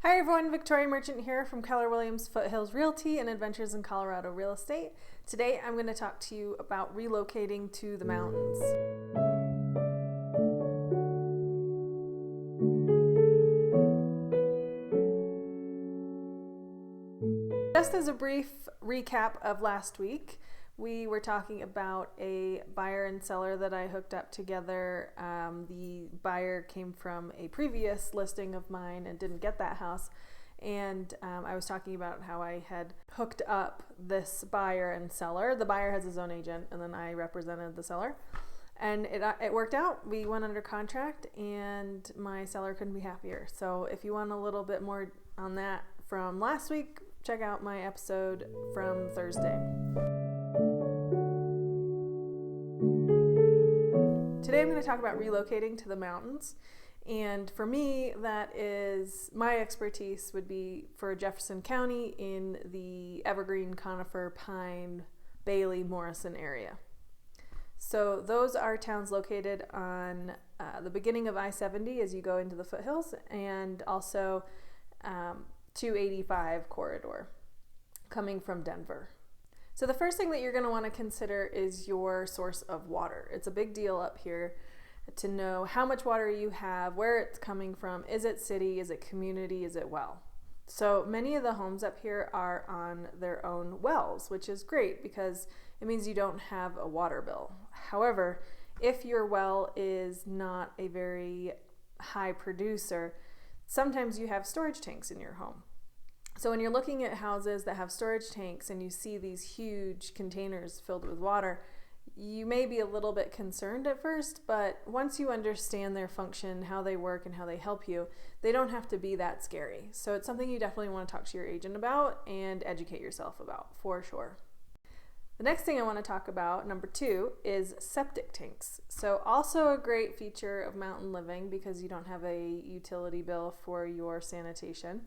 Hi everyone, Victoria Merchant here from Keller Williams Foothills Realty and Adventures in Colorado Real Estate. Today I'm going to talk to you about relocating to the mountains. Just as a brief recap of last week, we were talking about a buyer and seller that I hooked up together. The buyer came from a previous listing of mine and didn't get that house. And I was talking about how I had hooked up this buyer and seller. The buyer has his own agent, and then I represented the seller. And it worked out. We went under contract, and my seller couldn't be happier. So if you want a little bit more on that from last week, check out my episode from Thursday. Today I'm going to talk about relocating to the mountains, and for me that is, my expertise would be for Jefferson County in the Evergreen, Conifer, Pine, Bailey, Morrison area. So those are towns located on the beginning of I-70 as you go into the foothills, and also 285 corridor coming from Denver. So the first thing that you're going to want to consider is your source of water. It's a big deal up here to know how much water you have, where it's coming from. Is it city? Is it community? Is it well? So many of the homes up here are on their own wells, which is great because it means you don't have a water bill. However, if your well is not a very high producer, sometimes you have storage tanks in your home. So when you're looking at houses that have storage tanks and you see these huge containers filled with water, you may be a little bit concerned at first, but once you understand their function, how they work, and how they help you, they don't have to be that scary. So it's something you definitely want to talk to your agent about and educate yourself about, for sure. The next thing I want to talk about, number 2, is septic tanks. So also a great feature of mountain living because you don't have a utility bill for your sanitation.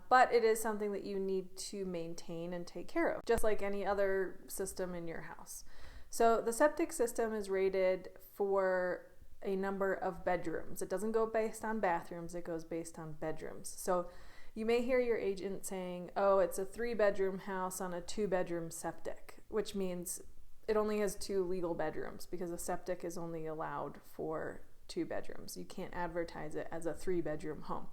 But it is something that you need to maintain and take care of, just like any other system in your house. So the septic system is rated for a number of bedrooms. It doesn't go based on bathrooms, it goes based on bedrooms. So you may hear your agent saying, oh, it's a 3-bedroom house on a 2-bedroom septic, which means it only has 2 legal bedrooms because a septic is only allowed for 2 bedrooms. You can't advertise it as a 3-bedroom home.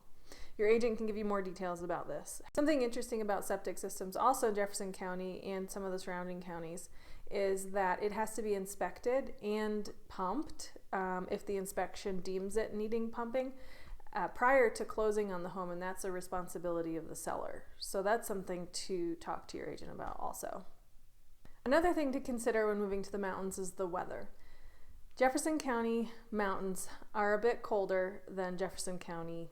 Your agent can give you more details about this. Something interesting about septic systems, also in Jefferson County and some of the surrounding counties, is that it has to be inspected and pumped if the inspection deems it needing pumping prior to closing on the home, and that's a responsibility of the seller. So that's something to talk to your agent about also. Another thing to consider when moving to the mountains is the weather. Jefferson County mountains are a bit colder than Jefferson County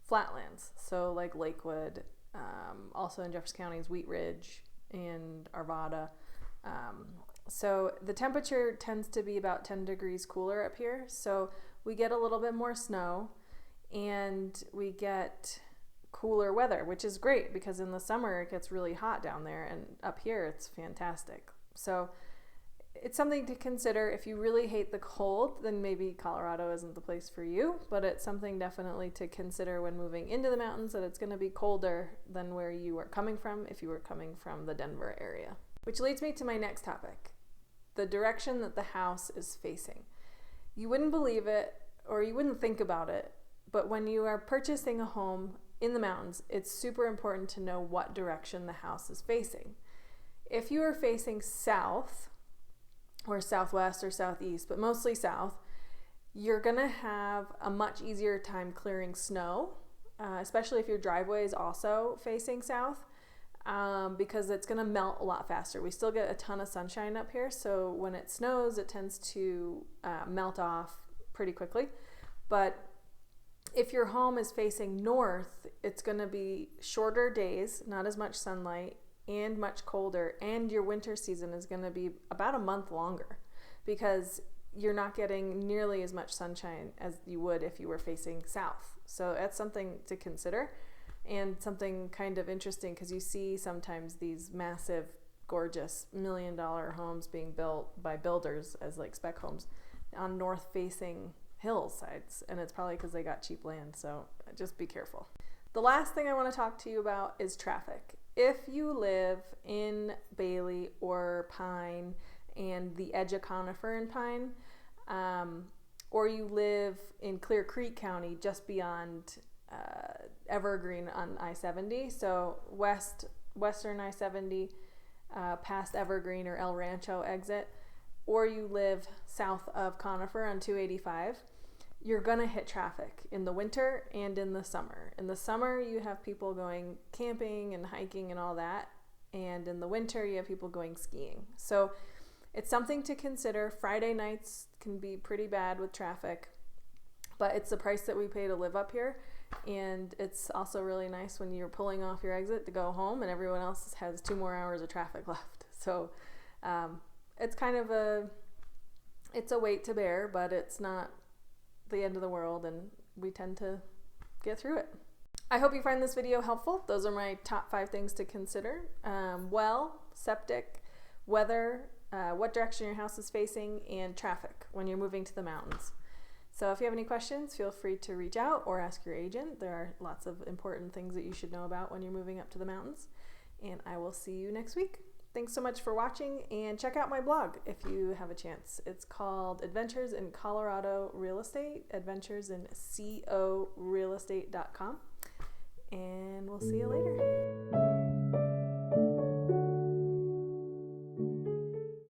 flatlands, so like Lakewood, also in Jefferson County is Wheat Ridge and Arvada. So the temperature tends to be about 10 degrees cooler up here, so we get a little bit more snow and we get cooler weather, which is great because in the summer it gets really hot down there, and up here it's fantastic. So it's something to consider. If you really hate the cold, then maybe Colorado isn't the place for you, but it's something definitely to consider when moving into the mountains, that it's going to be colder than where you are coming from if you were coming from the Denver area. Which leads me to my next topic, the direction that the house is facing. You wouldn't believe it, or you wouldn't think about it, but when you are purchasing a home in the mountains, it's super important to know what direction the house is facing. If you are facing south, or southwest or southeast, but mostly south, you're gonna have a much easier time clearing snow, especially if your driveway is also facing south, because it's gonna melt a lot faster. We still get a ton of sunshine up here, so when it snows, it tends to melt off pretty quickly. But if your home is facing north, it's gonna be shorter days, not as much sunlight, and much colder, and your winter season is going to be about a month longer because you're not getting nearly as much sunshine as you would if you were facing south. So that's something to consider, and something kind of interesting because you see sometimes these massive, gorgeous $1 million homes being built by builders as like spec homes on north facing hillsides, and it's probably because they got cheap land, so just be careful. The last thing I want to talk to you about is traffic. If you live in Bailey or Pine and the edge of Conifer and Pine, or you live in Clear Creek County just beyond Evergreen on I-70, so western I-70 past Evergreen or El Rancho exit, or you live south of Conifer on 285, you're gonna hit traffic in the winter and in the summer. In the summer, you have people going camping and hiking and all that, and in the winter, you have people going skiing. So it's something to consider. Friday nights can be pretty bad with traffic, but it's the price that we pay to live up here, and it's also really nice when you're pulling off your exit to go home and everyone else has 2 more hours of traffic left. So it's kind of a weight to bear, but it's not the end of the world, and we tend to get through it. I hope you find this video helpful. Those are my top 5 things to consider. Well, septic, weather, what direction your house is facing, and traffic when you're moving to the mountains. So if you have any questions, feel free to reach out or ask your agent. There are lots of important things that you should know about when you're moving up to the mountains. And I will see you next week. Thanks so much for watching, and check out my blog if you have a chance. It's called Adventures in Colorado Real Estate, adventureincorealestate.com. And we'll see you later.